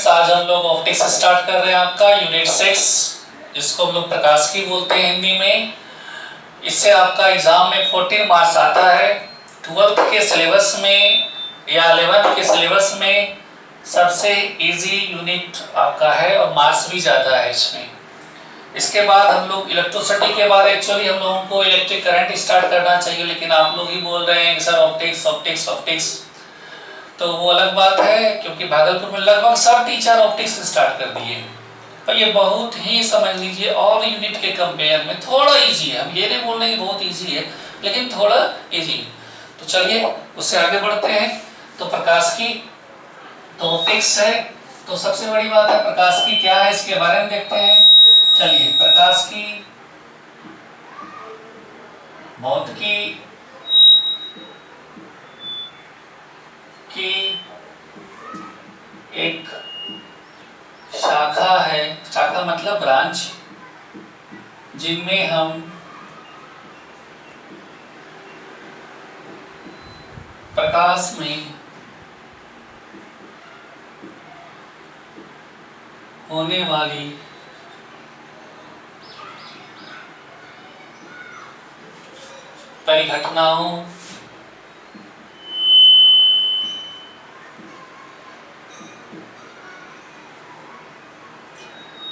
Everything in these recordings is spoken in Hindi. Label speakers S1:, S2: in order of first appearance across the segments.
S1: स्टूडेंट्स, आज हम लोग ऑप्टिक्स स्टार्ट कर रहे हैं आपका यूनिट 6, जिसको हम लोग प्रकाश की बोलते हैं हिंदी में। इससे आपका एग्जाम में 14 मार्क्स आता है। 12th के सिलेबस में या 11th के सिलेबस में सबसे इजी यूनिट आपका है और मार्क्स भी ज़्यादा है इसमें। इसके बाद हम लोग इलेक्ट्रिसिटी के बाद एक्चुअली हम लोगों को इलेक्ट्रिक करंट स्टार्ट करना चाहिए, लेकिन आप लोग ही बोल रहे हैं कि सर ऑप्टिक्स ऑप्टिक्स ऑप्टिक्स, तो वो अलग बात है, क्योंकि भागलपुर में लगभग सब टीचर ऑप्टिक्स स्टार्ट कर दिए। पर ये बहुत ही समझ लीजिए और यूनिट के कंपेयर में थोड़ा इजी है। हम ये नहीं बोल रहे कि बहुत इजी है, लेकिन थोड़ा इजी। तो चलिए उससे आगे बढ़ते हैं। तो प्रकाश की तो ऑप्टिक्स है, तो सबसे बड़ी बात है प्रकाश की क्या है, इसके बारे में देखते हैं। चलिए, प्रकाश की भौतिकी की एक शाखा है, शाखा मतलब ब्रांच, जिनमें हम प्रकाश में होने वाली परिघटनाओं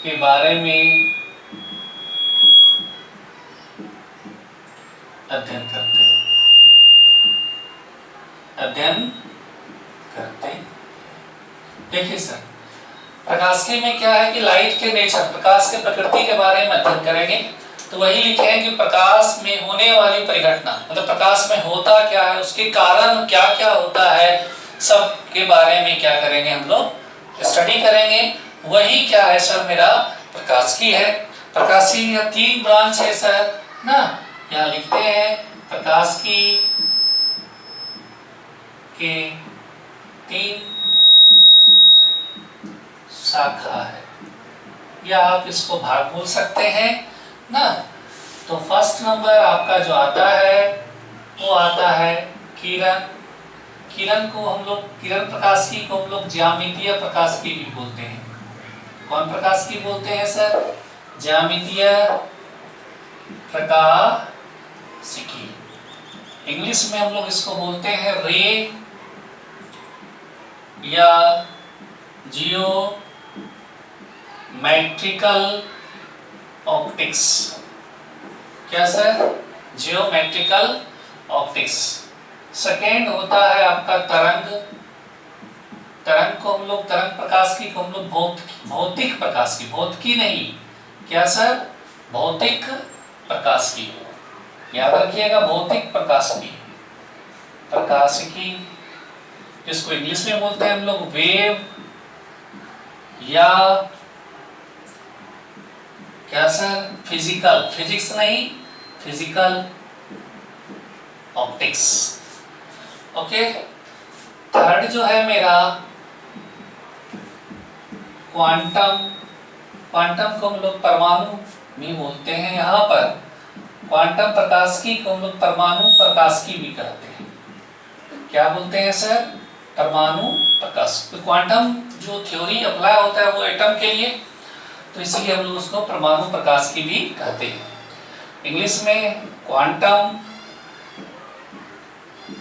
S1: के बारे में अध्ययन करते देखिए सर, प्रकाशिकी में क्या है कि लाइट के नेचर, प्रकाश के प्रकृति के बारे में अध्ययन करेंगे। तो वही लिखे हैं कि प्रकाश में होने वाली परिघटना, मतलब प्रकाश में होता क्या है, उसके कारण क्या क्या होता है, सब के बारे में क्या करेंगे, हम लोग स्टडी करेंगे। वही क्या है सर, मेरा प्रकाशिकी है। प्रकाशिकी का 3 ब्रांच है सर ना, यहाँ लिखते हैं प्रकाशिकी के 3 शाखा है, या आप इसको भाग बोल सकते हैं ना। तो फर्स्ट नंबर आपका जो आता है वो आता है किरण। किरण को हम लोग, किरण प्रकाशिकी को हम लोग ज्यामितीय प्रकाशिकी भी बोलते हैं। कौन प्रकाशिकी बोलते हैं सर? ज्यामितीय प्रकाशिकी। इंग्लिश में हम लोग इसको बोलते हैं रे या जियोमेट्रिकल ऑप्टिक्स। क्या सर? Geometrical optics. सेकेंड होता है आपका तरंग। तरंग को हम लोग, तरंग प्रकाशिकी को हम लोग भौतिक प्रकाशिकी, भौतिकी नहीं, क्या सर? भौतिक प्रकाशिकी, याद रखिएगा, भौतिक प्रकाशिकी। प्रकाशिकी जिसको इंग्लिश में बोलते हैं हम लोग वेव या क्या सर? फिजिकल, फिजिक्स नहीं, फिजिकल ऑप्टिक्स। ओके। थर्ड जो है मेरा क्वांटम। क्वांटम को हम लोग परमाणु भी बोलते हैं। यहाँ पर क्वांटम प्रकाशिकी को हम लोग परमाणु प्रकाशिकी भी कहते हैं। क्या बोलते हैं सर? परमाणु प्रकाश। तो क्वांटम जो थ्योरी अप्लाई होता है वो एटम के लिए, तो इसीलिए हम लोग उसको परमाणु प्रकाशिकी भी कहते हैं। इंग्लिश में क्वांटम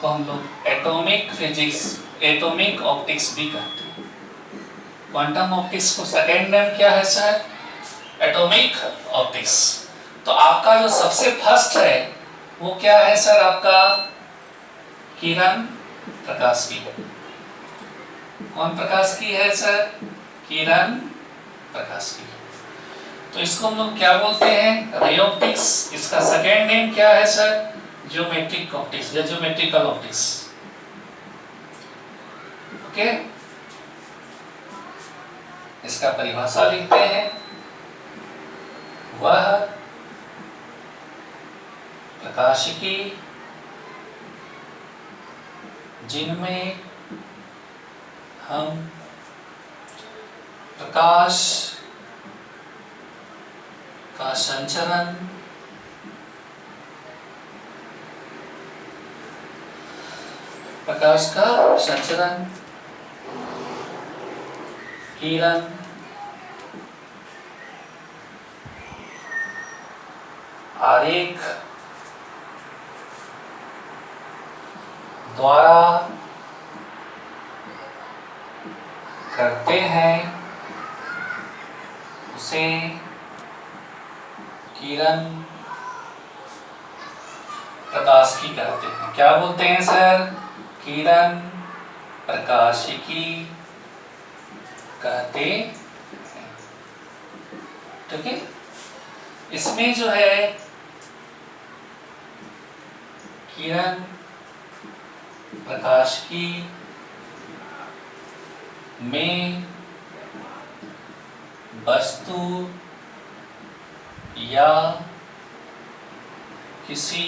S1: को हम लोग एटॉमिक फिजिक्स, एटॉमिक ऑप्टिक्स भी कहते हैं। क्वांटम ऑप्टिक्स को सेकेंड नेम क्या है सर? Atomic optics. तो आपका जो सबसे फर्स्ट है वो क्या है सर? आपका किरण प्रकाशिकी। कौन प्रकाशिकी है सर? किरण प्रकाशिकी। तो इसको हम लोग क्या बोलते हैं? Ray optics. इसका सेकेंड नेम क्या है सर? ज्योमेट्रिक ऑप्टिक्स या ज्योमेट्रिकल ऑप्टिक्स। ओके। इसका परिभाषा लिखते हैं, वह प्रकाशिकी जिनमें हम प्रकाश का संचरण किरण आरेख द्वारा करते हैं उसे किरण प्रकाशिकी कहते हैं। क्या बोलते हैं सर? किरण प्रकाशिकी कहते हैं। ठीक है, इसमें जो है किरण प्रकाशिकी में वस्तु या किसी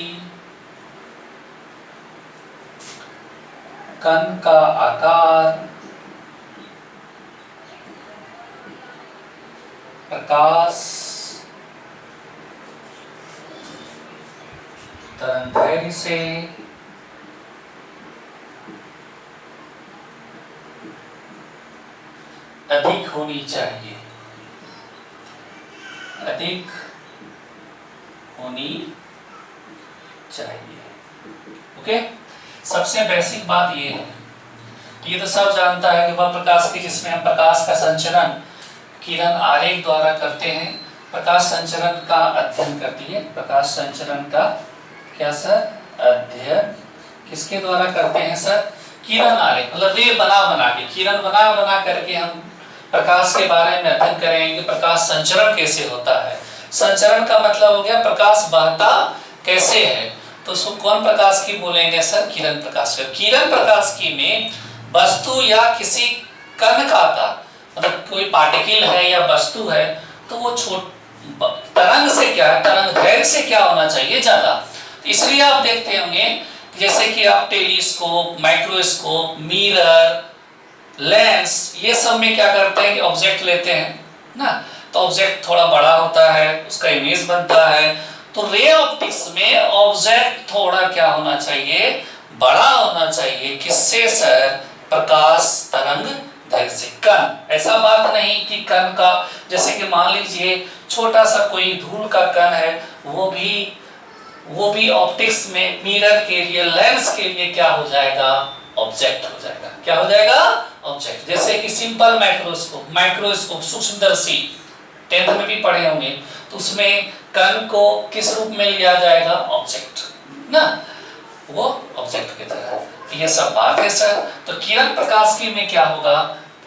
S1: कण का आकार प्रकाश तरंगदैर्घ्य से अधिक होनी चाहिए, अधिक होनी चाहिए। ओके, सबसे बेसिक बात ये है कि ये तो सब जानता है कि वह प्रकाश की जिसमें हम प्रकाश का संचरण किरण आरेख द्वारा करते हैं। प्रकाश संचरण का अध्ययन करती है। प्रकाश संचरण का क्या सर? अध्ययन किसके द्वारा करते हैं सर? किरण आरेख, मतलब रे बना बना के, किरण बना बना करके हम प्रकाश के बारे में अध्ययन करेंगे। प्रकाश संचरण कैसे होता है? संचरण का मतलब हो गया प्रकाश बहता कैसे है। तो उसको कौन प्रकाश की बोलेंगे सर? किरण प्रकाश की। किरण प्रकाश की में वस्तु या किसी कण का आकार, मतलब कोई पार्टिकल है या वस्तु है, तो वो तरंग से क्या है, तरंग दैर्घ्य से क्या होना चाहिए? ज्यादा। तो इसलिए आप देखते होंगे जैसे कि आप टेलीस्कोप, माइक्रोस्कोप, मिरर, लेंस, ये सब में क्या करते हैं कि ऑब्जेक्ट लेते हैं ना, तो ऑब्जेक्ट थोड़ा बड़ा होता है, उसका इमेज बनता है। तो रे ऑप्टिक्स में ऑब्जेक्ट थोड़ा क्या होना चाहिए? बड़ा होना चाहिए। किससे सर? प्रकाश तरंग दैर्घ्य से। कण, ऐसा बात नहीं कि कण का, जैसे कि मान लीजिए छोटा सा कोई धूल का कण है, वो भी ऑप्टिक्स में मिरर के लिए, लेंस के लिए क्या हो जाएगा? ऑब्जेक्ट हो जाएगा। क्या हो जाएगा? ऑब्जेक्ट। जैसे कि सिंपल माइक्रोस्कोप सूक्ष्मदर्शी 10th में भी पढ़े होंगे, तो उसमें कण को किस रूप में लिया जाएगा? ऑब्जेक्ट ना, वो ऑब्जेक्ट की तरह। ये सब बात है सर। तो किरण प्रकाशिकी में क्या होगा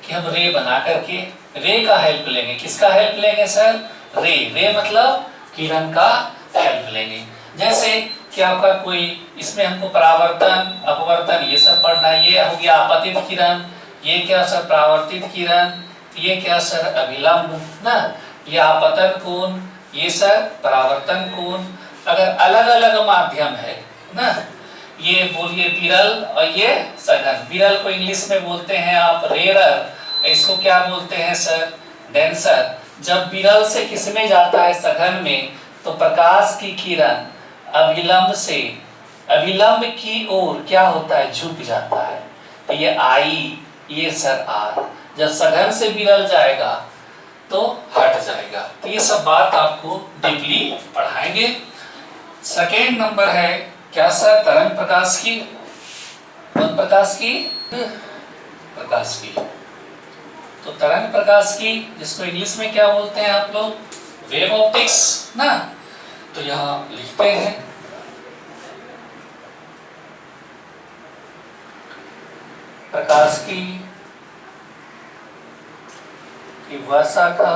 S1: कि हम रे बना करके रे का हेल्प लेंगे। किसका हेल्प लेंगे सर? रे मतलब किरण का हेल्प लेंगे। जैसे कि आपका कोई, इसमें हमको परावर्तन, अपवर्तन, ये सब पढ़ना है। ये हो गया आपतित किरण, ये क्या सर? परावर्तित किरण, ये क्या सर? अभिलंब ना, ये आपतन कोण, ये सर परावर्तन कोण। अगर अलग अलग माध्यम है ना, ये बोलिए विरल और ये सघन। विरल को इंग्लिश में बोलते हैं आप रेयर, इसको क्या बोलते हैं सर? डेंसर। जब विरल से किसमें जाता है? सघन में, तो प्रकाश की किरण अभिलंब से अभिलंब की ओर क्या होता है? झुक जाता है। तो ये आई, ये सर आर। जब सघन से विरल जाएगा तो हट जाएगा। तो ये सब बात आपको डीपली पढ़ाएंगे। सेकेंड नंबर है क्या सर? तरंग प्रकाश की। कौन प्रकाश की? प्रकाश की। तो तरंग प्रकाश की, जिसको इंग्लिश में क्या बोलते हैं आप लोग? वेव ऑप्टिक्स ना। तो यहां लिखते हैं प्रकाश की वह शाखा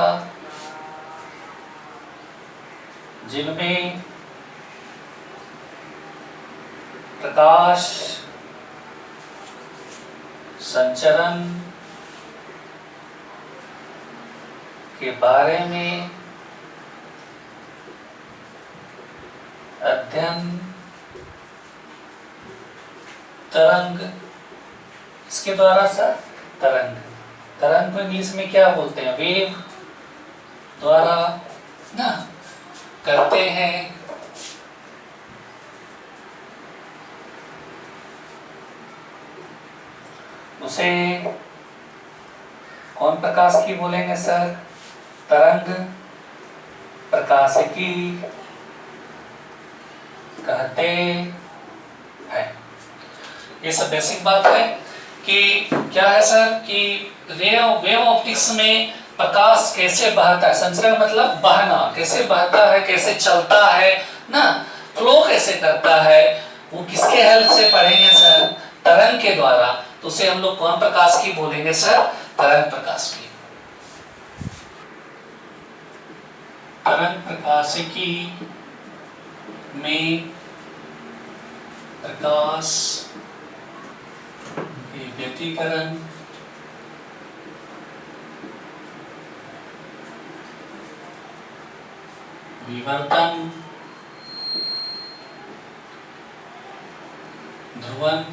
S1: जिनमें प्रकाश संचरण के बारे में अध्ययन तरंग, इसके द्वारा सर तरंग को इंग्लिश में क्या बोलते हैं? वेव द्वारा ना करते हैं। उसे कौन प्रकाश की बोलेंगे सर? तरंग प्रकाशिकी कहते हैं। ये सब बेसिक बात है कि क्या है सर कि वेव ऑप्टिक्स में प्रकाश कैसे बहता है, संचरण मतलब बहना, कैसे बहता है, कैसे चलता है ना, फ्लो कैसे करता है, वो किसके हेल्प से पढ़ेंगे सर? तरंग के द्वारा। तो उसे हम लोग कौन प्रकाश की बोलेंगे सर? तरंग प्रकाश की। तरंग प्रकाशिकी में प्रकाश के व्यतिकरण विवर्तन ध्रुवन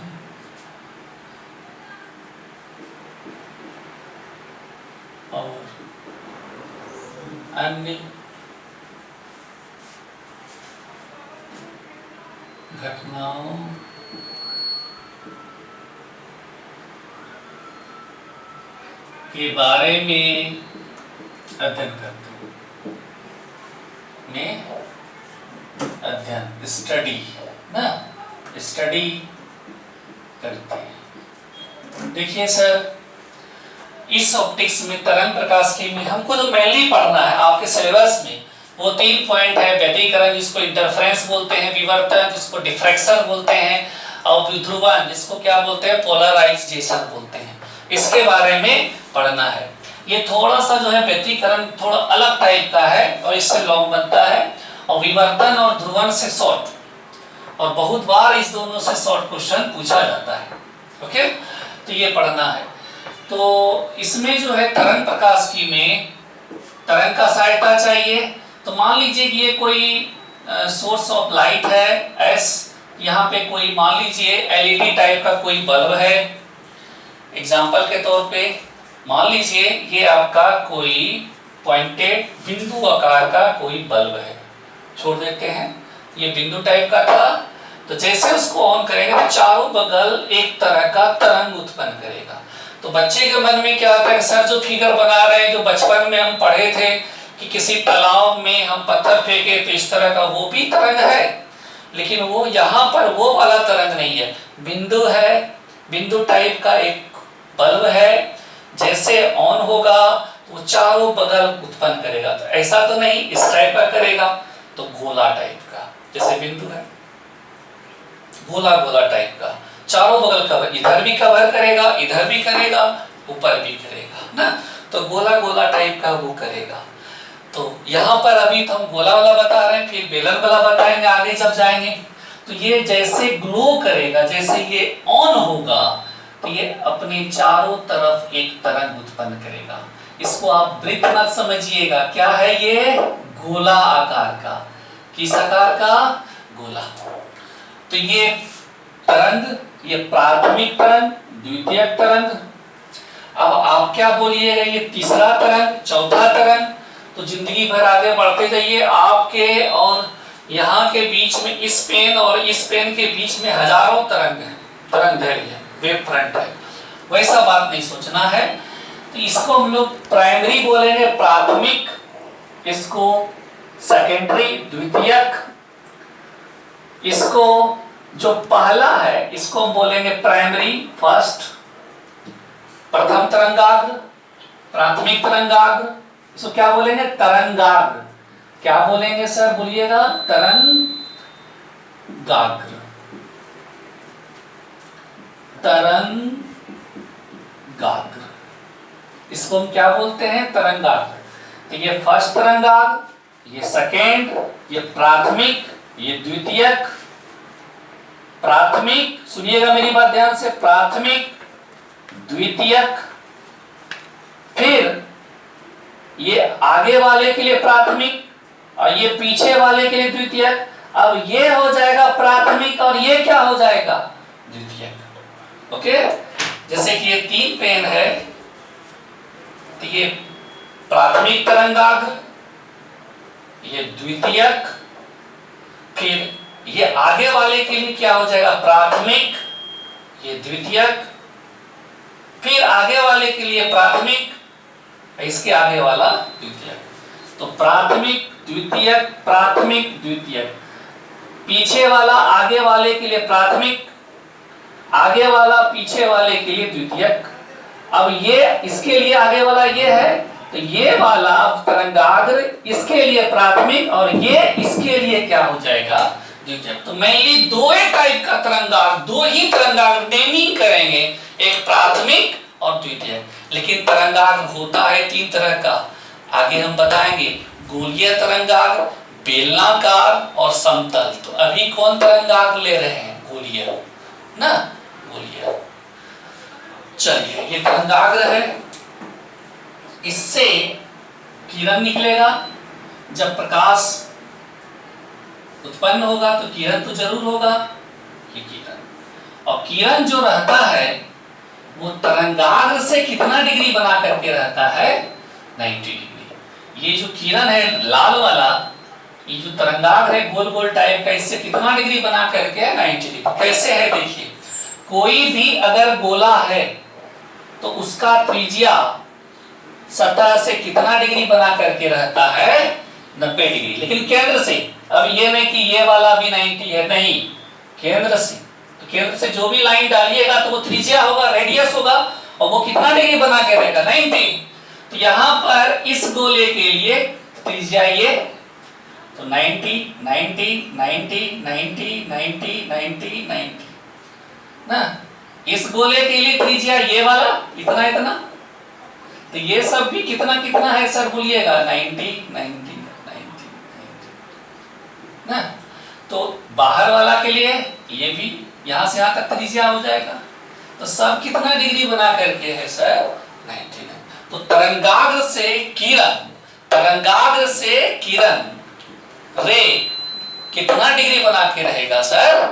S1: और अन्य घटनाओं के बारे में अध्ययन करते हैं। में अध्ययन स्टडी ना, स्टडी करते हैं। देखिए सर, इस ऑप्टिक्स में तरंग प्रकाश की में हमको जो मेनली पढ़ना है आपके सिलेबस में वो 3 पॉइंट है। व्यतिकरण जिसको इंटरफेरेंस बोलते हैं, विवर्तन जिसको डिफ्रैक्शन बोलते हैं, और विध्रुवन जिसको क्या बोलते हैं? पोलराइजेशन बोलते हैं। इसके बारे में पढ़ना है। ये थोड़ा सा जो है व्यतिकरण थोड़ा अलग टाइप का है और इससे लॉन्ग बनता है, और विवर्तन और ध्रुवन से शॉर्ट, और बहुत बार इस दोनों से शॉर्ट क्वेश्चन पूछा जाता है। ओके, तो ये पढ़ना है। तो इसमें जो है तरंग प्रकाश की में तरंग का सहायता चाहिए। तो मान लीजिए कि ये कोई सोर्स ऑफ लाइट है एस, यहाँ पे कोई मान लीजिए एलईडी टाइप का कोई बल्ब है। एग्जाम्पल के तौर पे मान लीजिए ये आपका कोई पॉइंटेड बिंदु आकार का कोई बल्ब है, छोड़ देते हैं, ये बिंदु टाइप का था। तो जैसे उसको ऑन करेंगे तो चारों बगल एक तरह का तरंग उत्पन्न करेगा। तो बच्चे के मन में क्या आता है, सर जो फिगर बना रहे हैं, जो बचपन में हम पढ़े थे कि किसी तालाब में हम पत्थर फेंके तो इस तरह का वो भी तरंग है, लेकिन वो यहाँ पर वो वाला तरंग नहीं है, बिंदु है, बिंदु टाइप का एक बल्ब है। जैसे ऑन होगा वो चारों बगल उत्पन्न करेगा। तो ऐसा तो नहीं, इस टाइप का करेगा, तो गोला टाइप का, जैसे बिंदु है गोला गोला टाइप का, चारों बगल कवर, इधर भी कवर करेगा, इधर भी करेगा, ऊपर भी करेगा ना। तो गोला गोला टाइप का वो करेगा। तो यहाँ पर अभी तो हम गोला वाला बता रहे हैं, फिर बेलन वाला बताएंगे आगे जब जाएंगे। तो ये जैसे ग्लो करेगा, जैसे ये ऑन होगा तो ये अपने चारों तरफ एक तरंग उत्पन्न करेगा। इसको आप वृत्त मत समझिएगा, क्या है ये? गोला आकार का। किस आकार का? गोला। तो ये तरंग, ये प्राथमिक तरंग, द्वितीयक तरंग, अब आप क्या बोलिएगा, ये तीसरा तरंग, चौथा तरंग। तो जिंदगी भर आगे बढ़ते जाइए, आपके और यहाँ के बीच में, इस पेन और इस पेन के बीच में हजारों तरंग है, तरंग दैर्घ्य है, वेव फ्रंट है। वैसा बात नहीं सोचना है। तो इसको हम लोग प्राइमरी बोलेंगे, प्राथमिक, इसको सेकेंडरी, द्वितीयक, इसको जो पहला है इसको हम बोलेंगे प्राइमरी, फर्स्ट, प्रथम तरंगाग्र, प्राथमिक तरंगाग्र। इसको क्या बोलेंगे? तरंगाग्र। क्या बोलेंगे सर? बोलिएगा, तरंगाग्र, तरंगाग्र। इसको हम क्या बोलते हैं? तरंगाग्र। तो ये फर्स्ट तरंगाग्र, ये सेकेंड, ये प्राथमिक, ये द्वितीयक। प्राथमिक, सुनिएगा मेरी बात ध्यान से, प्राथमिक, द्वितीयक, फिर ये आगे वाले के लिए प्राथमिक और ये पीछे वाले के लिए द्वितीयक। अब ये हो जाएगा प्राथमिक और ये क्या हो जाएगा? द्वितीयक। ओके, जैसे कि ये 3 पेन है, तो ये प्राथमिक तरंगाग्र, ये द्वितीयक, फिर ये आगे वाले के लिए क्या हो जाएगा? प्राथमिक, ये द्वितीयक, फिर आगे वाले के लिए प्राथमिक इसके आगे वाला द्वितीयक। तो प्राथमिक द्वितीयक प्राथमिक द्वितीयक, पीछे वाला आगे वाले के लिए प्राथमिक, आगे वाला पीछे वाले के लिए द्वितीयक। अब ये इसके लिए आगे वाला ये है, तो ये वाला तरंगाग्र इसके लिए प्राथमिक और ये इसके लिए क्या हो जाएगा, द्वितीयक। तो मेनली दो ही टाइप का तरंगाग्र, दो ही तरंगाग्र नेमिंग करेंगे, एक प्राथमिक और द्वितीयक। लेकिन तरंगाग्र होता है तीन तरह का, आगे हम बताएंगे, गोलीय तरंगाग्र, बेलनाकार और समतल। तो अभी कौन तरंगाग्र ले रहे हैं, गोलीय ना, गोलीय। चलिए ये तरंगाग्र है, इससे किरण निकलेगा। जब प्रकाश उत्पन्न होगा तो किरण तो जरूर होगा, ये किरण। और किरण जो रहता है वो तरंगाग्र से कितना डिग्री बना करके रहता है, 90 डिग्री। ये जो किरण है लाल वाला, ये जो तरंगाग्र है गोल गोल टाइप का, इससे कितना डिग्री बना करके 90 डिग्री। कैसे है देखिए, कोई भी अगर गोला है तो उसका त्रिज्या सतह से कितना डिग्री बना करके रहता है, 90 डिग्री। लेकिन केंद्र से, अब ये नहीं कि ये वाला भी 90 है, नहीं, केंद्र से, तो केंद्र से जो भी लाइन डालिएगा तो वो त्रिज्या होगा, रेडियस होगा, और वो कितना डिग्री बना के रहेगा, 90। तो यहां पर इस गोले के लिए त्रिज्या ये, तो 90 90 90 90 90 90 90 ना। इस गोले के लिए त्रिज्या ये वाला इतना इतना, तो ये सब भी कितना कितना है सर बोलिएगा, 90 90 90 90 ना। तो बाहर वाला के लिए ये भी यहां से यहां तक त्रिज्या हो जाएगा, तो सब कितना डिग्री बना करके है सर, 90। तो तरंगाग्र से किरण, तरंगाग्र से किरण रे कितना डिग्री बना के रहेगा सर,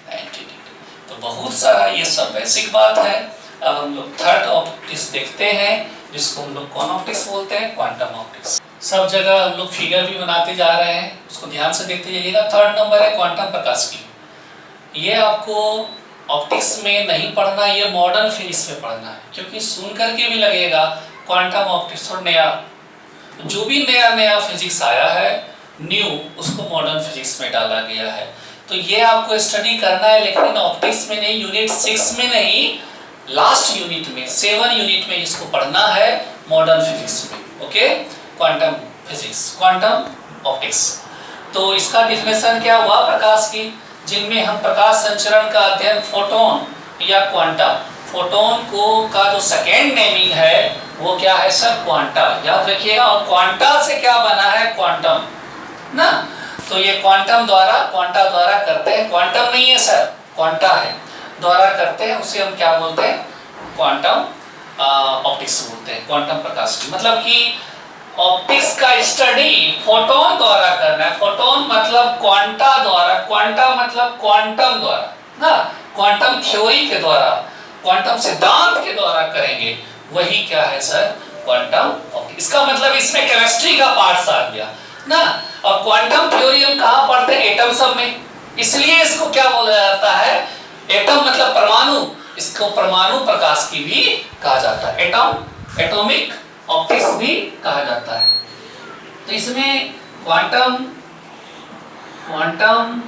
S1: 90 डिग्री। तो बहुत सारा ये सब बेसिक बात है। अब हम लोग थर्ड ऑप्टिक्स देखते हैं, जिसको हम लोग कौन ऑप्टिक्स बोलते हैं, क्वांटम ऑप्टिक्स। सब जगह हम लोग फिगर भी बनाते जा रहे हैं, उसको ध्यान से देखते जाइएगा। थर्ड नंबर है क्वांटम प्रकाशिकी। ये आपको ऑप्टिक्स में नहीं पढ़ना, ये मॉडर्न फिजिक्स में पढ़ना है, क्योंकि सुन करके भी लगेगा क्वांटम ऑप्टिक्स और नया, जो भी नया नया फिजिक्स आया है न्यू, उसको मॉडर्न फिजिक्स में डाला गया है। तो ये आपको स्टडी करना है, लेकिन ऑप्टिक्स में नहीं, यूनिट 6 में नहीं, लास्ट यूनिट में 7 यूनिट में इसको पढ़ना है, मॉडर्न फिजिक्स में। Okay, quantum physics, quantum optics. तो इसका डिफिनेशन क्या हुआ प्रकाश की, जिनमें हम प्रकाश संचरण का अध्ययन फोटोन या क्वांटा, फोटोन को का जो सेकेंड नेमिंग है वो क्या है सर, क्वांटा, याद रखिएगा। और क्वांटा से क्या बना है, क्वांटम ना। तो ये क्वांटम द्वारा, क्वांटा द्वारा करते हैं, क्वांटम नहीं है सर, क्वांटा है, द्वारा करते हैं, उसे हम क्या बोलते हैं, क्वांटम ऑप्टिक्स बोलते हैं, क्वांटम प्रकाश की। मतलब कि ऑप्टिक्स का स्टडी फोटोन द्वारा करना है, फोटोन मतलब क्वांटा द्वारा, क्वांटा मतलब क्वांटम द्वारा ना, क्वांटम थ्योरी के द्वारा, क्वांटम सिद्धांत के द्वारा करेंगे, वही क्या है सर, क्वांटम ऑप्टिक्स। इसका मतलब इसमें केमिस्ट्री का पार्ट आ गया ना। और क्वांटम थ्योरी हम कहाँ पढ़ते हैं, एटम सब में, इसलिए इसको क्या बोला जाता है, एटम मतलब परमाणु, इसको परमाणु प्रकाश की भी कहा जाता है, एटम, एटॉमिक ऑप्टिक्स भी कहा जाता है। तो इसमें क्वांटम, क्वांटम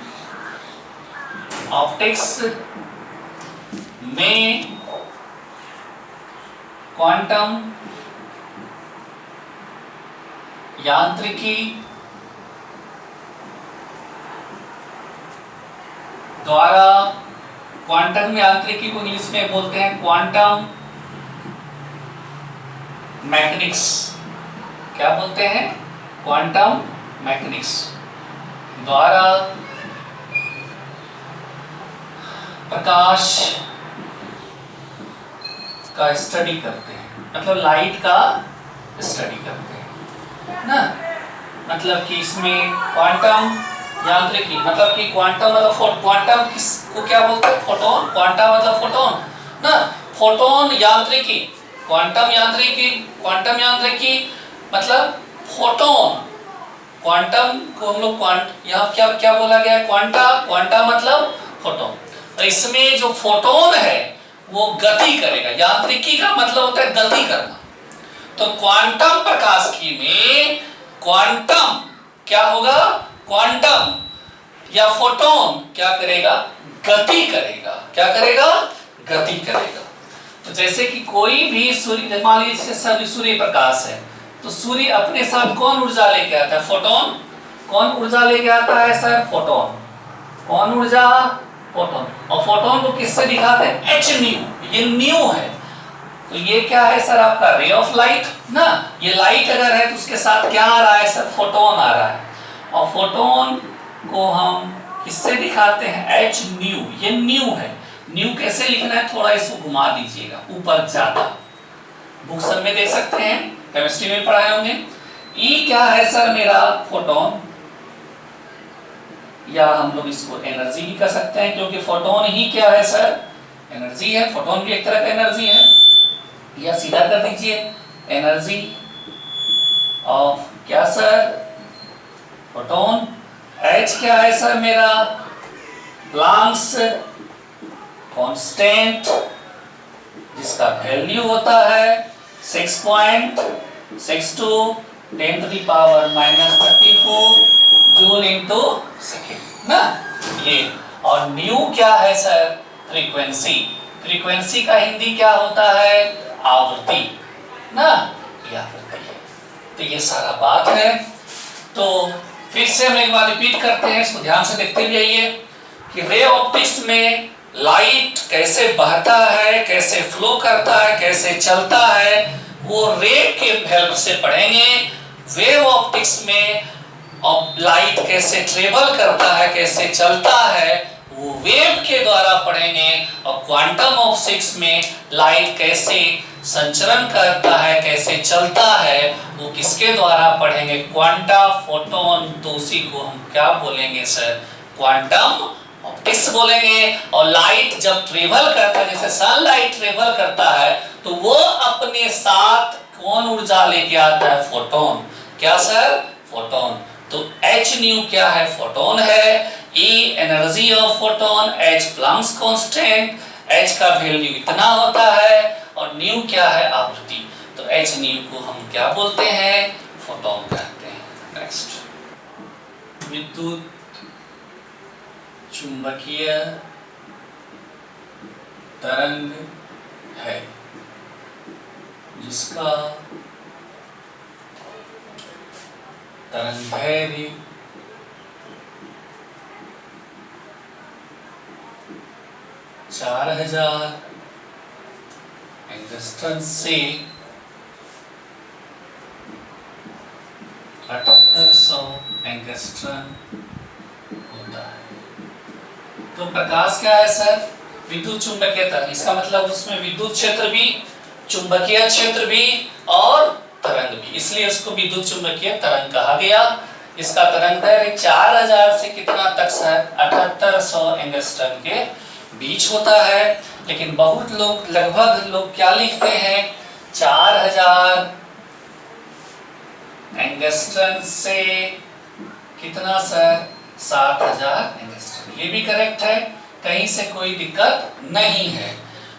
S1: ऑप्टिक्स में क्वांटम यांत्रिकी द्वारा, क्वांटम यांत्रिकी को इंग्लिश में बोलते हैं क्वांटम मैकेनिक्स। क्या बोलते हैं, क्वांटम मैकेनिक्स द्वारा प्रकाश का स्टडी करते हैं, मतलब लाइट का स्टडी करते हैं ना। मतलब कि इसमें क्वांटम यांत्रिकी, मतलब कि क्वांटम मतलब क्वांटम किसको क्या बोलते हैं, फोटोन, क्वांटा मतलब फोटोन ना, फोटोन यांत्रिकी, क्वांटम यांत्रिकी, क्वांटम यांत्रिकी मतलब फोटोन, क्वांटम को हम लोग यहाँ क्या क्या बोला गया है, क्वांटा, क्वांटा मतलब फोटोन। तो इसमें जो फोटोन है वो गति करेगा, यांत्रिकी का मतलब होता है गति करना, तो क्वांटम प्रकाशिकी में क्वांटम क्या होगा, क्वांटम या फोटोन क्या करेगा, गति करेगा। क्या करेगा, गति करेगा। तो जैसे कि कोई भी सूर्य, मान लीजिए सूर्य प्रकाश है, तो सूर्य अपने साथ कौन ऊर्जा लेके आता है, फोटोन। कौन ऊर्जा लेके आता है सर, फोटोन। कौन ऊर्जा, फोटोन। और फोटोन को किससे दिखाते हैं, एच न्यू, ये न्यू है। तो ये क्या है सर, आपका रे ऑफ लाइट ना। ये लाइट अगर है तो उसके साथ क्या आ रहा है सर, फोटोन आ रहा है। और फोटोन को हम किससे दिखाते हैं, एच न्यू। ये न्यू है। न्यू कैसे लिखना है, थोड़ा इसको घुमा दीजिएगा ऊपर ज्यादा, बुक सब में देख सकते हैं, केमिस्ट्री में पढ़ाए होंगे। ई क्या है सर मेरा, फोटोन, या हम लोग इसको एनर्जी भी कर सकते हैं, क्योंकि फोटोन ही क्या है सर, एनर्जी है। फोटोन भी एक तरह का एनर्जी है। या सीधा कर दीजिए, एनर्जी ऑफ क्या सर, फोटोन। एच क्या है सर मेरा, प्लैंक्स कांस्टेंट, जिसका वैल्यू होता है 6.62 10⁻⁻34 जूल इनटू सेकेंड ना ये। और न्यू क्या है सर, फ्रीक्वेंसी। फ्रीक्वेंसी का हिंदी क्या होता है, आवृत्ति ना, ये आवृत्ति है। तो ये सारा बात है। तो फिर से हम एक बार रिपीट करते हैं, इसको ध्यान से देखते भी आइए कि रे ऑप्टिक्स में लाइट कैसे बहता है, कैसे फ्लो करता है, कैसे चलता है, वो रे के हेल्प से पढ़ेंगे। वेव ऑप्टिक्स में लाइट कैसे ट्रेवल करता है, कैसे चलता है, वो वेव के द्वारा पढ़ेंगे। और क्वांटम ऑप्टिक्स में लाइट कैसे संचरण करता है, कैसे चलता है, वो किसके द्वारा पढ़ेंगे, क्वांटा, फोटोन। तो उसी को हम क्या बोलेंगे सर, क्वांटम ऑप्टिक्स बोलेंगे। और लाइट जब ट्रेवल करता है, जैसे सनलाइट ट्रेवल करता है, तो वो अपने साथ कौन ऊर्जा लेके आता है, फोटोन। क्या सर, फोटोन। तो एच न्यू क्या है, फोटोन है। ई energy of photon, H Planck's constant, H का वैल्यू इतना होता है। और न्यू क्या है, आवृत्ति। तो एच न्यू को हम क्या बोलते हैं, फोटोन कहते हैं। नेक्स्ट, विद्युत चुंबकीय तरंग है जिसका तरंगदैर्घ्य 4000 एंगस्ट्रम से 7800 एंगस्ट्रम होता है। तो प्रकाश क्या है सर, विद्युत चुंबकीय तरंग। इसका मतलब उसमें विद्युत क्षेत्र भी, चुंबकीय क्षेत्र भी और तरंग भी, इसलिए उसको विद्युत चुंबकीय तरंग कहा गया। इसका तरंगदैर्घ्य 4000 से कितना तक सर, 7800 एंगस्ट्रम के बीच होता है। लेकिन बहुत लोग, लगभग लोग क्या लिखते हैं, 4000 एंगस्ट्रम से कितना सर, 7000 एंगस्ट्रम। ये भी करेक्ट है, कहीं से कोई दिक्कत नहीं है।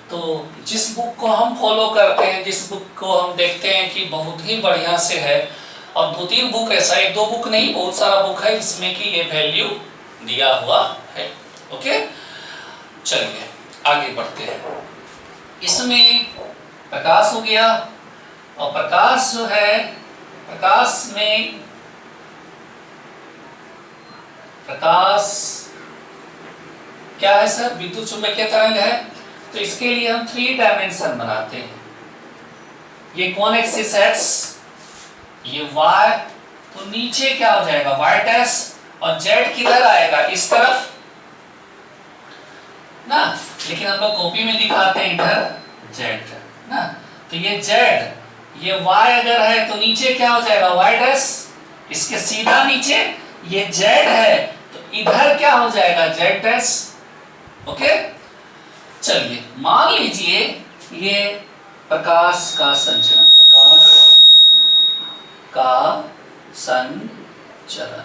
S1: तो जिस बुक को हम फॉलो करते हैं, जिस बुक को हम देखते हैं कि बहुत ही बढ़िया से है, और 2-3 बुक ऐसा, 1-2 बुक नहीं, बहुत सारा बुक है जिसमें कि ये वैल्यू दिया हुआ है। ओके, चलिए आगे बढ़ते हैं। इसमें प्रकाश हो गया, और प्रकाश जो है, प्रकाश में प्रकाश क्या है सर, विद्युत चुंबकीय तरंग है। तो इसके लिए हम 3 डायमेंशन बनाते हैं। ये कौन एक्सिस एक्स, ये वाई, तो नीचे क्या हो जाएगा, वाई डैश, और जेड किधर आएगा, इस तरफ ना। लेकिन हम लोग कॉपी में दिखाते हैं इधर जेड ना। तो ये जेड, ये वाई अगर है तो नीचे क्या हो जाएगा, वाई डैश, इसके सीधा नीचे ये जेड है, तो इधर क्या हो जाएगा, जेड डैश। ओके, चलिए मान लीजिए ये प्रकाश का संचरण, प्रकाश का संचरण,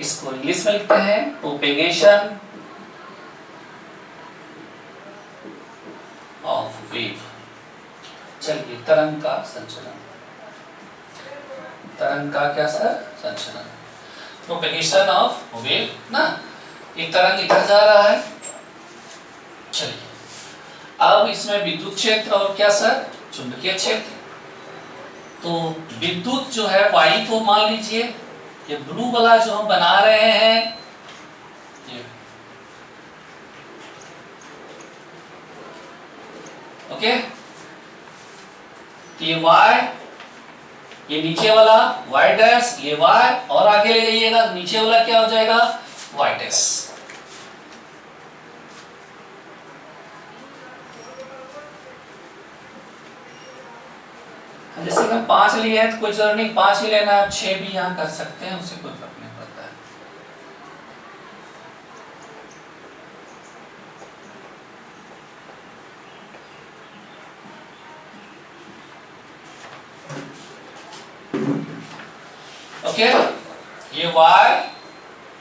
S1: इसको इंग्लिश में लिखते हैं प्रोपेगेशन ऑफ वेव। चलिए ये तरंग का संचलन, तरंग का क्या सर? संचलन, प्रोपेगेशन ऑफ वेव ना। एक तरंग इधर जा रहा है। चलिए अब इसमें विद्युत क्षेत्र और क्या सर? चुंबकीय क्षेत्र। तो विद्युत जो है वाई को मान लीजिए, ये ब्लू वाला जो हम बना रहे हैं ये, ओके, तो ये y, ये नीचे वाला y डैश, ये y, और आगे ले जाइएगा नीचे वाला क्या हो जाएगा? y dash. जैसे कि हम 5 लिए हैं तो कोई जरूरत नहीं 5 ही लेना है, आप 6 भी यहाँ कर सकते हैं, उससे कोई फर्क नहीं पड़ता है। ओके, ये y,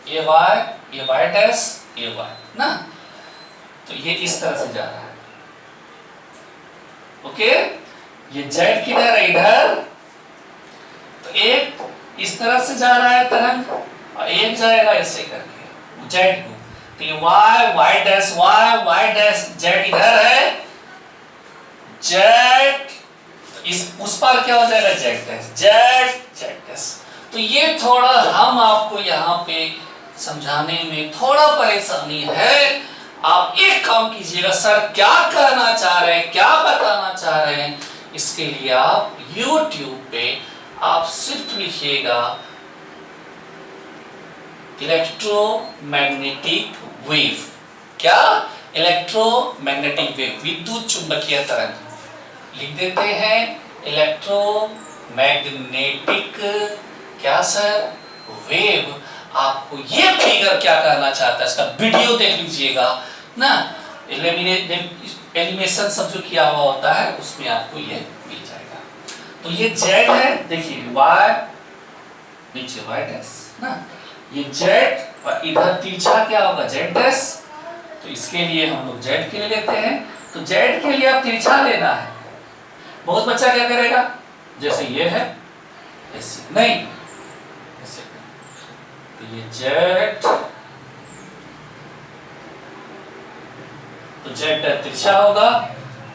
S1: ये y, ये y डैश, ये y ना, तो ये इस तरह से जा रहा है। ओके, ये z किधर है? इधर। तो एक इस तरह से जा रहा है तरंग और एक जाएगा ऐसे करके z को, तो ये y, y dash y, y dash z इधर है, z इस उस पर क्या हो जाएगा? z dash, z dash. तो ये थोड़ा हम आपको यहाँ पे समझाने में थोड़ा परेशानी है। आप एक काम कीजिएगा, सर क्या कहना चाह रहे हैं, क्या बताना चाह रहे हैं, इसके लिए आप YouTube पे आप सिर्फ लिखिएगा इलेक्ट्रोमैग्नेटिक वेव। क्या? इलेक्ट्रोमैग्नेटिक वेव, विद्युत चुंबकीय तरंग। लिख देते हैं इलेक्ट्रोमैग्नेटिक क्या सर? वेव। आपको ये फिगर क्या कहना चाहता है इसका वीडियो देख लीजिएगा ना, एलिमिनेशन सब जो किया हुआ होता है उसमें आपको ये मिल जाएगा। तो ये z है, देखिए y नीचे y डैश ना, ये z और इधर तिरछा क्या होगा? z dash. तो इसके लिए हम लोग z के लिए लेते हैं, तो z के लिए आप तिरछा लेना है। बहुत बच्चा क्या करेगा? जैसे ये है ऐसे नहीं, ऐसे। तो ये z, तो z तिरछा होगा,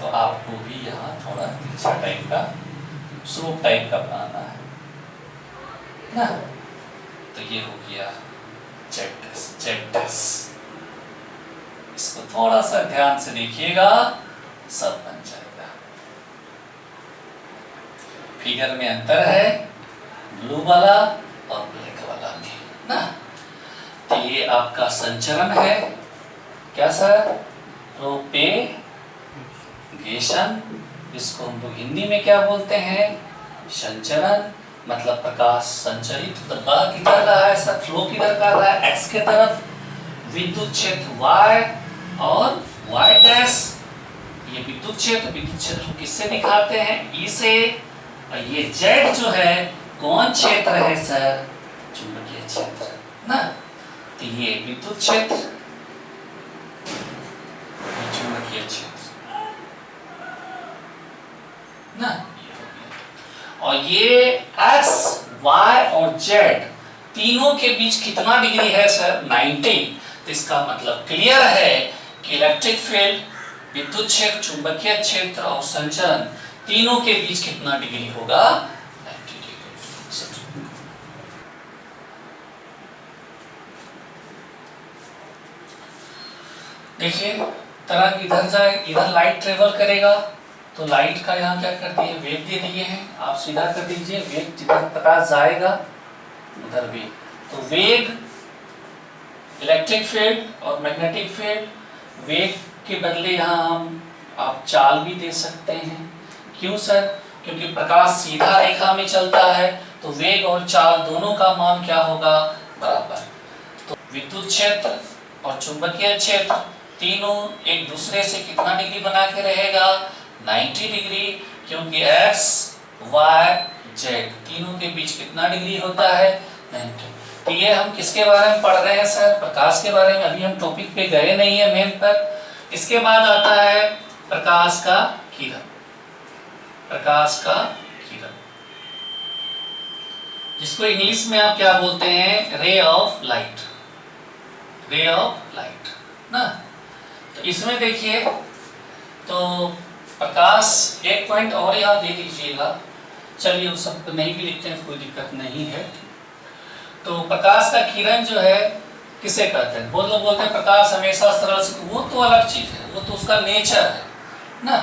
S1: तो आपको भी यहाँ थोड़ा तिरछा टाइप का, स्लोप टाइप का बनाना है ना। तो ये हो गया z डैश। इसको थोड़ा सा ध्यान से देखिएगा, सब बन जाएगा। फिगर में अंतर है ब्लू वाला और ब्लैक वाला में ना। तो ये आपका संचरण है, क्या सर? प्रोपेगेशन। इसको हम लोग हिंदी में क्या बोलते हैं? संचरण। मतलब प्रकाश संचरित प्रवाह किधर रहा है सर? फ्लो किधर कर रहा है? एक्स के तरफ। विद्युत क्षेत्र y और y डैश, ये विद्युत क्षेत्र को किससे दिखाते हैं? E से। और ये z जो है कौन क्षेत्र है सर? चुंबकीय क्षेत्र ना। तो ये विद्युत क्षेत्र, चुंबकीय क्षेत्र ना। और ये x, y और z तीनों के बीच कितना डिग्री है सर? 90। तो इसका मतलब क्लियर है कि इलेक्ट्रिक फील्ड, विद्युत क्षेत्र, चुंबकीय क्षेत्र और संचरण तीनों के बीच कितना डिग्री होगा? 90 डिग्री। देखिए तरंग इधर जाए, इधर लाइट ट्रेवल करेगा, तो लाइट का यहाँ क्या कर दिए? वेग दे दिए हैं। आप सीधा कर दीजिए, वेग जिधर प्रकाश जाएगा उधर वेग। तो वेग, इलेक्ट्रिक फील्ड और मैग्नेटिक फील्ड, वेग के बदले यहाँ हम आप चाल भी दे सकते हैं। क्यों सर? क्योंकि प्रकाश सीधा रेखा में चलता है, तो वेग और चाल दोनों का मान क्या होगा? बराबर। तो विद्युत क्षेत्र और चुंबकीय क्षेत्र तीनों एक दूसरे से कितना डिग्री बना के रहेगा? 90 डिग्री। क्योंकि x, y, z तीनों के बीच कितना डिग्री होता है? 90। तो ये हम किसके बारे में पढ़ रहे हैं सर? प्रकाश के बारे में। अभी हम टॉपिक पे गए नहीं है मेन पर। इसके बाद आता है प्रकाश का किरण। प्रकाश का किरण, जिसको इंग्लिश में आप क्या बोलते हैं, ray of light, ray of light ना। तो इसमें देखिए, तो प्रकाश, एक पॉइंट और यहाँ दे दीजिएगा, चलिए उस सब नहीं भी लिखते हैं, कोई दिक्कत नहीं है। तो प्रकाश का किरण जो है किसे कहते हैं, बहुत लोग बोलते हैं प्रकाश हमेशा सरल से, वो तो अलग चीज है, वो तो उसका नेचर है ना।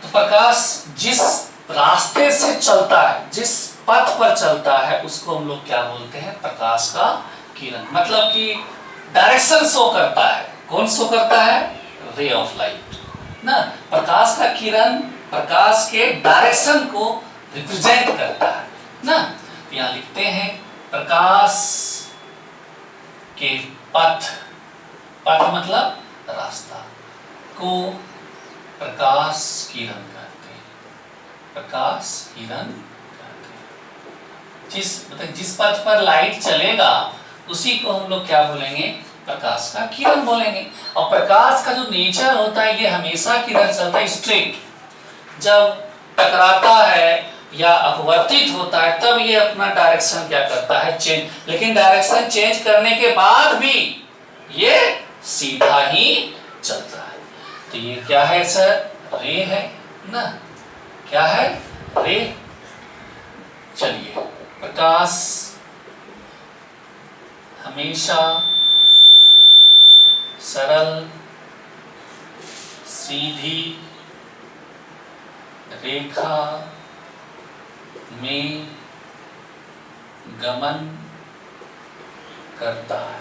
S1: तो प्रकाश जिस रास्ते से चलता है, जिस पथ पर चलता है, उसको हम लोग क्या बोलते हैं, प्रकाश का किरण। मतलब कि डायरेक्शन शो करता है। कौन शो करता है, रे ऑफ लाइट ना। प्रकाश का किरण प्रकाश के डायरेक्शन को रिप्रेजेंट करता है ना। यहाँ लिखते हैं प्रकाश के पथ, पथ मतलब रास्ता, को प्रकाश किरण कहते हैं, प्रकाश किरण कहते हैं। जिस पथ पर लाइट चलेगा उसी को हम लोग क्या बोलेंगे, प्रकाश का किरण बोलेंगे। और प्रकाश का जो नेचर होता है, ये हमेशा किधर चलता है, स्ट्रेट। जब टकराता है या अपवर्तित होता है तब ये अपना डायरेक्शन क्या करता है, चेंज। लेकिन डायरेक्शन चेंज करने के बाद भी ये सीधा ही चलता है। तो ये क्या है सर, रे है ना, क्या है, रे। चलिए, प्रकाश हमेशा सरल सीधी रेखा में गमन करता है।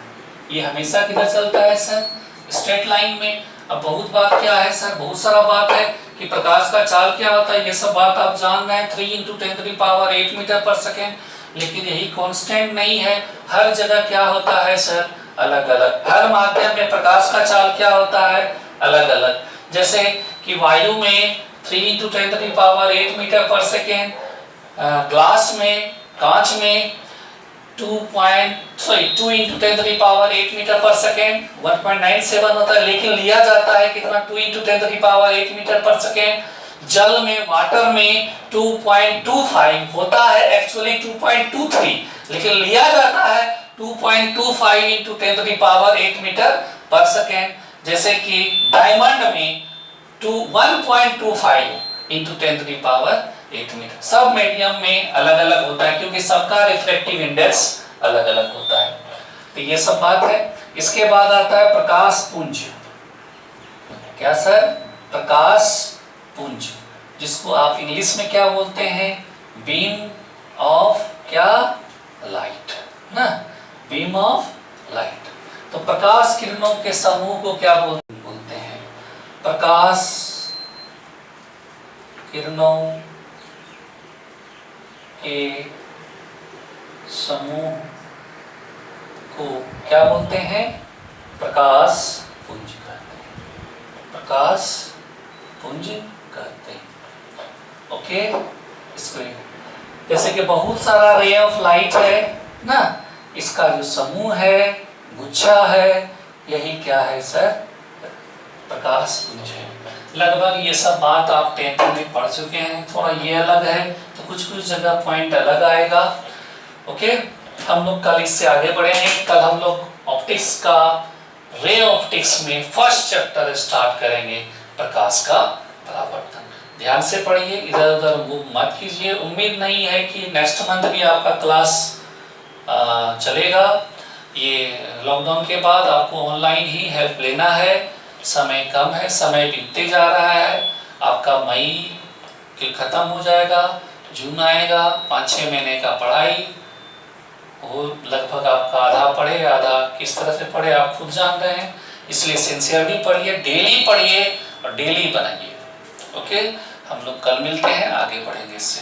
S1: ये हमेशा किधर चलता है सर, स्ट्रेट लाइन में। अब बहुत बात क्या है सर, बहुत सारा बात है कि प्रकाश का चाल क्या होता है, ये सब बात आप जान रहे हैं, 3 × 10⁸ मीटर पर सेकेंड। लेकिन यही कांस्टेंट नहीं है, हर जगह क्या होता है सर, अलग अलग। हर माध्यम में प्रकाश का चाल क्या होता है, अलग अलग। जैसे कि वायु में 3 × 10⁸ मीटर पर सेकेंड, ग्लास में, कांच में 2 × 10⁸ मीटर पर सेकेंड 1.97 होता है। लेकिन लिया जाता है कितना, 2 × 10⁸ मीटर पर सेकेंड। जल में, वाटर में 2.25 होता है, एक्चुअली 2.23, लेकिन लिया जाता है 2.25 × 10⁸ मीटर पर सेकेंड। जैसे कि डायमंड में 1.25 × 10⁸ मीटर। सब मीडियम में अलग अलग होता है, क्योंकि सबका रिफ्लेक्टिव इंडेक्स अलग अलग होता है। तो ये सब बात है। इसके बाद आता है प्रकाश पुंज। क्या सर, प्रकाश पुंज, जिसको आप इंग्लिश में क्या बोलते हैं, बीम ऑफ क्या, लाइट ना, बीम ऑफ लाइट। तो प्रकाश किरणों के समूह को क्या बोलते हैं, प्रकाश किरणों के समूह को क्या बोलते हैं, प्रकाश पुंज कहते हैं, प्रकाश पुंज कहते हैं। ओके, इसको जैसे कि बहुत सारा रे ऑफ लाइट है ना, इसका जो समूह है, गुच्छा है, यही क्या है सर, प्रकाश पुंज है। लगभग ये सब बात आप 10th में पढ़ चुके हैं। थोड़ा ये अलग है तो कुछ कुछ जगह पॉइंट अलग आएगा। ओके, हम लोग कल इससे आगे बढ़ेंगे। कल हम लोग ऑप्टिक्स का, रे ऑप्टिक्स में फर्स्ट चैप्टर स्टार्ट करेंगे, प्रकाश का परावर्तन। ध्यान से पढ़िए, इधर उधर मूव मत कीजिए। उम्मीद नहीं है कि नेक्स्ट मंथ भी आपका क्लास चलेगा। ये लॉकडाउन के बाद आपको ऑनलाइन ही हेल्प लेना है। समय कम है, समय बीतते जा रहा है। आपका मई के खत्म हो जाएगा, जून आएगा, 5-6 महीने का पढ़ाई वो लगभग आपका आधा पढ़े, आधा किस तरह से पढ़े आप खुद जान रहे हैं। इसलिए सिंसियरली पढ़िए, डेली पढ़िए और डेली बनाइए। ओके, हम लोग कल मिलते हैं, आगे बढ़ेंगे इससे।